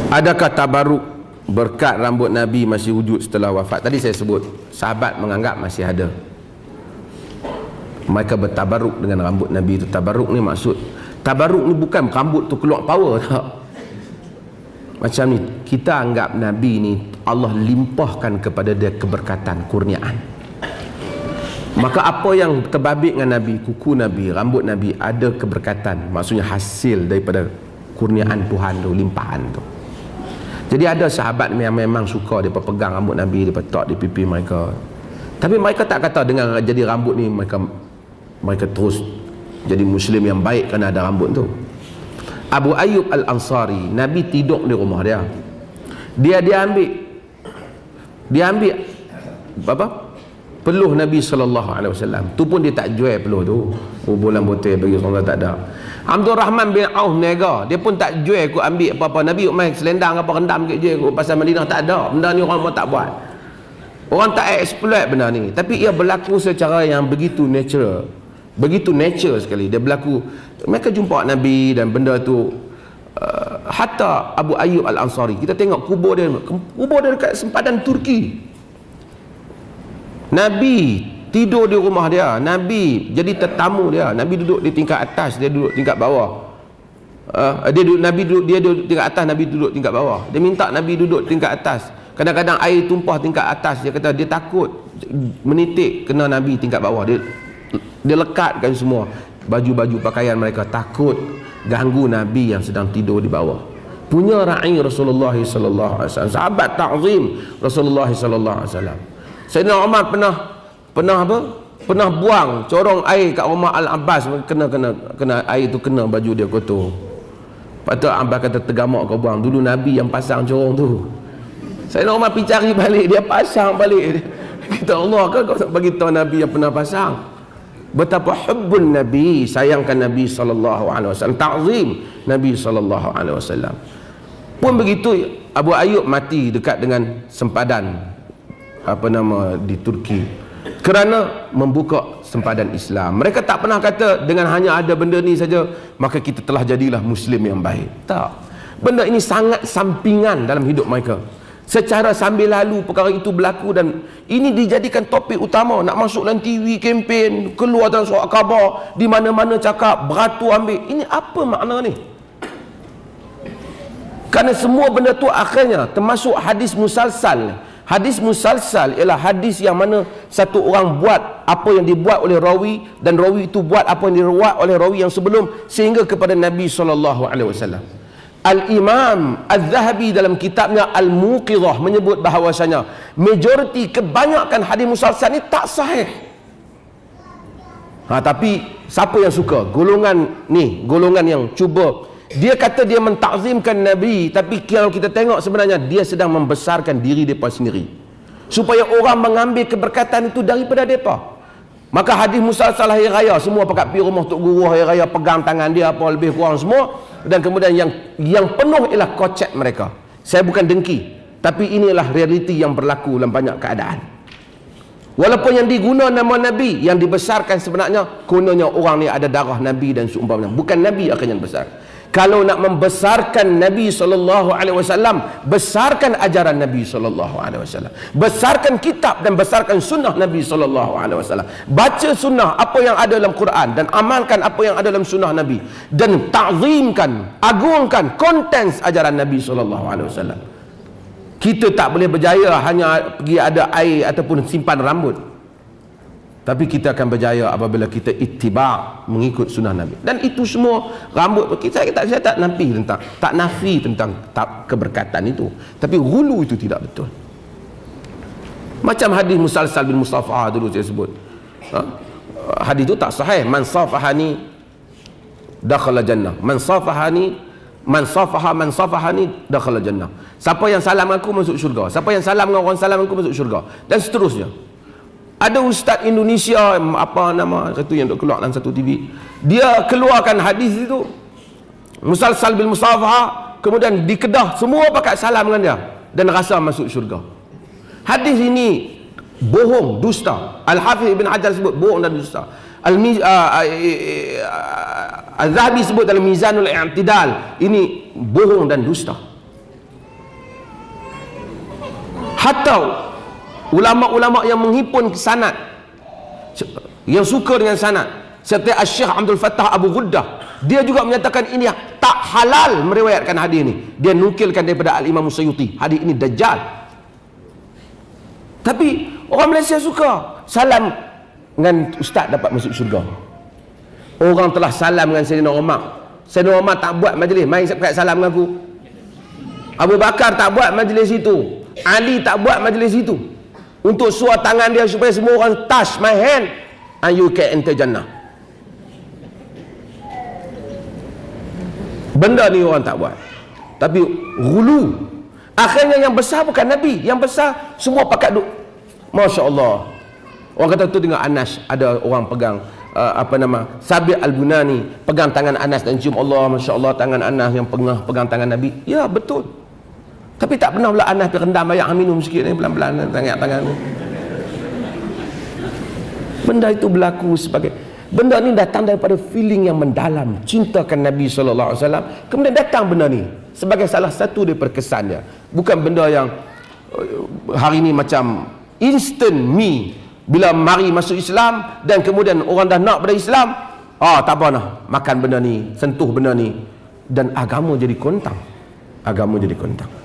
Adakah tabaruk berkat rambut Nabi masih wujud setelah wafat? Tadi saya sebut sahabat menganggap masih ada. Mereka bertabaruk dengan rambut Nabi itu. Tabaruk ni maksud, tabaruk ni bukan rambut tu keluar power, tak. Macam ni, kita anggap Nabi ni Allah limpahkan kepada dia keberkatan, kurniaan. Maka apa yang terbabit dengan Nabi, kuku Nabi, rambut Nabi ada keberkatan, maksudnya hasil daripada kurniaan Tuhan tu, limpahan tu. Jadi ada sahabat yang memang suka dia pegang rambut Nabi, dia letak di pipi mereka. Tapi mereka tak kata dengan jadi rambut ni mereka terus jadi Muslim yang baik kerana ada rambut tu. Abu Ayyub Al-Ansari, Nabi tidur di rumah dia. Dia ambil apa? Peluh Nabi SAW. Tu pun dia tak jual peluh tu. Bulan botol bagi orang tak ada. Abdul Rahman bin Auf niaga, dia pun tak jual aku ambil apa-apa. Nabi main selendang apa rendam ke je aku pasal Madinah, tak ada. Benda ni orang pun tak buat. Orang tak exploit benda ni. Tapi ia berlaku secara yang begitu natural. Begitu nature sekali. Dia berlaku. Mereka jumpa Nabi dan benda tu hatta Abu Ayyub Al-Ansari, kita tengok kubur dia dekat sempadan Turki. Nabi tidur di rumah dia, Nabi jadi tetamu dia. Nabi duduk di tingkat atas, dia duduk tingkat bawah. Nabi duduk tingkat atas, Nabi duduk tingkat bawah. Dia minta Nabi duduk tingkat atas. Kadang-kadang air tumpah tingkat atas. Dia kata dia takut menitik kena Nabi tingkat bawah. Dia lekatkan semua baju-baju pakaian mereka, takut ganggu Nabi yang sedang tidur di bawah. Punya ra'i Rasulullah sallallahu alaihi wasallam, sahabat ta'zim Rasulullah sallallahu alaihi wasallam. Sayyidina Umar pernah buang corong air kat rumah Al-Abbas, kena air tu kena baju dia kotor. Patut Abbas kata, tergamak kau buang, dulu Nabi yang pasang corong tu. Sayyidina Umar pergi cari balik, dia pasang balik. Kita Allah kan kau nak bagi tahu Nabi yang pernah pasang. Betapa hubbun Nabi, sayangkan Nabi sallallahu alaihi wasallam, ta'zim Nabi sallallahu alaihi wasallam. Pun begitu Abu Ayyub mati dekat dengan sempadan di Turki kerana membuka sempadan Islam. Mereka tak pernah kata dengan hanya ada benda ni saja maka kita telah jadilah Muslim yang baik. Tak. Benda ini sangat sampingan dalam hidup mereka. Secara sambil lalu perkara itu berlaku dan ini dijadikan topik utama. Nak masuk dalam TV, kempen, keluar dalam surat khabar, di mana-mana cakap, beratur ambil. Ini apa makna ni? Kerana semua benda tu akhirnya termasuk hadis musalsal. Hadis musalsal ialah hadis yang mana satu orang buat apa yang dibuat oleh rawi dan rawi itu buat apa yang diruat oleh rawi yang sebelum sehingga kepada Nabi SAW. Al-Imam Al-Zahabi dalam kitabnya Al-Muqidhah menyebut bahawasanya majoriti, kebanyakan hadis musalsal ni tak sahih. Tapi siapa yang suka? Golongan yang cuba, dia kata dia mentakzimkan Nabi, tapi kalau kita tengok sebenarnya dia sedang membesarkan diri mereka sendiri supaya orang mengambil keberkatan itu daripada mereka. Maka hadis musalsal hari raya semua pakat pergi rumah Tok Guru hari raya, pegang tangan dia apa lebih kurang semua, dan kemudian yang penuh ialah kocek mereka. Saya bukan dengki, tapi inilah realiti yang berlaku dalam banyak keadaan. Walaupun yang diguna nama Nabi, yang dibesarkan sebenarnya kononnya orang ni ada darah Nabi dan seumpamanya, bukan Nabi akan yang besar. Kalau nak membesarkan Nabi SAW, besarkan ajaran Nabi SAW, besarkan kitab dan besarkan sunnah Nabi SAW. Baca sunnah apa yang ada dalam Quran dan amalkan apa yang ada dalam sunnah Nabi, dan ta'zimkan, agungkan kontens ajaran Nabi SAW. Kita tak boleh berjaya hanya pergi ada air ataupun simpan rambut, tapi kita akan berjaya apabila kita ittiba', mengikut sunnah Nabi. Dan itu semua rambut saya tak nafi tentang keberkatan itu, tapi hulu itu tidak betul. Macam hadis musalsal bin Mustafa dulu saya sebut, hadis itu tak sahih. Man safahani dakhala jannah, man safahani dakhala jannah. Siapa yang salam aku masuk syurga, siapa yang salam dengan orang salam aku masuk syurga, dan seterusnya. Ada ustaz Indonesia, apa nama satu yang duk keluar dalam satu TV, dia keluarkan hadis itu musalsal bil musafaha, kemudian di Kedah semua pakat salam dengan dia dan rasa masuk syurga. Hadis ini bohong, dusta. Al-Hafiz Ibn Hajar sebut bohong dan dusta. Al-Zahabi sebut dalam Mizanul I'tidal, ini bohong dan dusta. Hatta ulama-ulama yang menghimpun sanad, yang suka dengan sanad, seperti Syekh Abdul Fattah Abu Ghuddah, dia juga menyatakan ini tak halal meriwayatkan hadis ini. Dia nukilkan daripada Al-Imam Suyuti, hadis ini dajjal. Tapi orang Malaysia suka salam dengan ustaz dapat masuk syurga. Orang telah salam dengan Sayyidina Umar, Sayyidina Umar tak buat majlis, mai kat salam dengan aku. Abu Bakar tak buat majlis itu, Ali tak buat majlis itu, untuk suar tangan dia supaya semua orang touch my hand and you can enter jannah. Benda ni orang tak buat. Tapi ghulu, akhirnya yang besar bukan Nabi, yang besar semua pakat duk. Masya Allah. Orang kata tu tengok Anas, ada orang pegang Sabit Al-Bunani pegang tangan Anas dan cium Allah, Masya Allah, tangan Anas yang pegang tangan Nabi. Ya betul. Tapi tak pernah pula Anas pergi rendam air minum sikit ni, pelan-pelan tangan tu. Benda itu berlaku sebagai, benda ni datang daripada feeling yang mendalam, cintakan Nabi SAW. Kemudian datang benda ni sebagai salah satu daripada kesan dia. Bukan benda yang hari ni macam instant me, bila mari masuk Islam dan kemudian orang dah nak pada Islam, tak apa nah, makan benda ni, sentuh benda ni, dan agama jadi kontang. Agama jadi kontang.